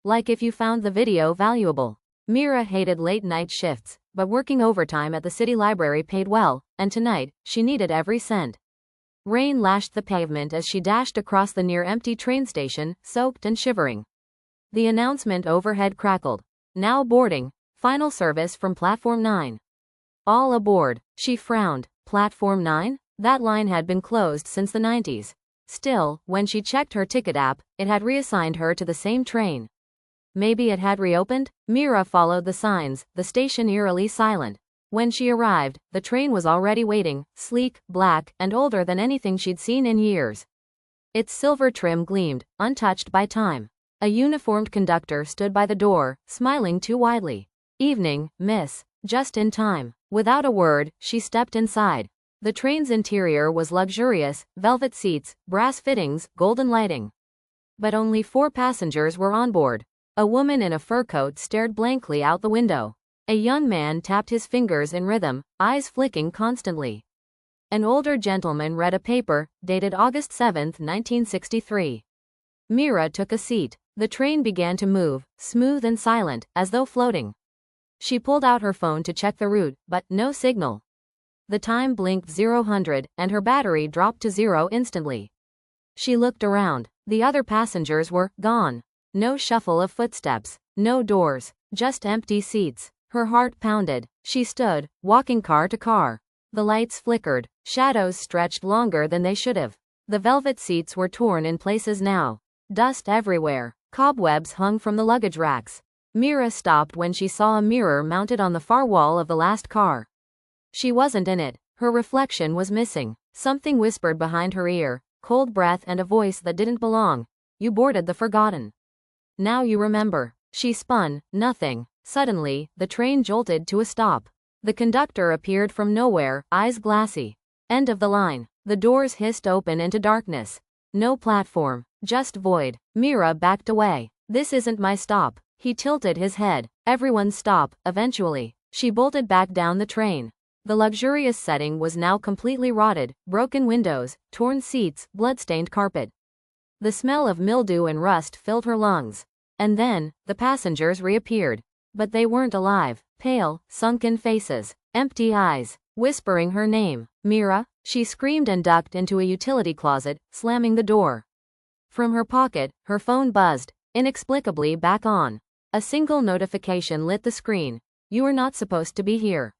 Like if you found the video valuable. Mira hated late-night shifts, but working overtime at the city library paid well, and tonight, she needed every cent. Rain lashed the pavement as she dashed across the near-empty train station, soaked and shivering. The announcement overhead crackled. Now boarding. Final service from Platform 9. All aboard. She frowned. Platform 9? That line had been closed since the 90s. Still, when she checked her ticket app, it had reassigned her to the same train. Maybe it had reopened? Mira followed the signs, the station eerily silent. When she arrived, the train was already waiting, sleek, black, and older than anything she'd seen in years. Its silver trim gleamed, untouched by time. A uniformed conductor stood by the door, smiling too widely. "Evening, miss." Just in time. Without a word, she stepped inside. The train's interior was luxurious, velvet seats, brass fittings, golden lighting. But only 4 passengers were on board. A woman in a fur coat stared blankly out the window. A young man tapped his fingers in rhythm, eyes flicking constantly. An older gentleman read a paper, dated August 7, 1963. Mira took a seat. The train began to move, smooth and silent, as though floating. She pulled out her phone to check the route, but no signal. The time blinked 0-100, and her battery dropped to 0 instantly. She looked around. The other passengers were gone. No shuffle of footsteps, no doors, just empty seats. Her heart pounded. She stood, walking car to car. The lights flickered, shadows stretched longer than they should have. The velvet seats were torn in places now. Dust everywhere. Cobwebs hung from the luggage racks. Mira stopped when she saw a mirror mounted on the far wall of the last car. She wasn't in it. Her reflection was missing. Something whispered behind her ear, cold breath and a voice that didn't belong. "You boarded the Forgotten. Now you remember." She spun. Nothing. Suddenly, the train jolted to a stop. The conductor appeared from nowhere, eyes glassy. End of the line. The doors hissed open into darkness. No platform. Just void. Mira backed away. "This isn't my stop." He tilted his head. "Everyone's stop, eventually." She bolted back down the train. The luxurious setting was now completely rotted, broken windows, torn seats, blood-stained carpet. The smell of mildew and rust filled her lungs. And then, the passengers reappeared. But they weren't alive. Pale, sunken faces, empty eyes, whispering her name. "Mira?" She screamed and ducked into a utility closet, slamming the door. From her pocket, her phone buzzed, inexplicably back on. A single notification lit the screen. "You are not supposed to be here."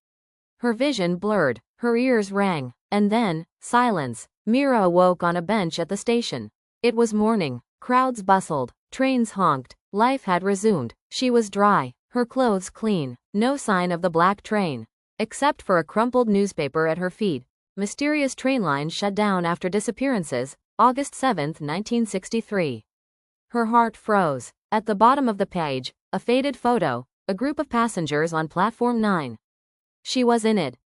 Her vision blurred, her ears rang, and then, silence. Mira awoke on a bench at the station. It was morning. Crowds bustled, trains honked, life had resumed. She was dry, her clothes clean, no sign of the black train. Except for a crumpled newspaper at her feet. Mysterious train lines shut down after disappearances, August 7, 1963. Her heart froze. At the bottom of the page, a faded photo, a group of passengers on Platform 9. She was in it,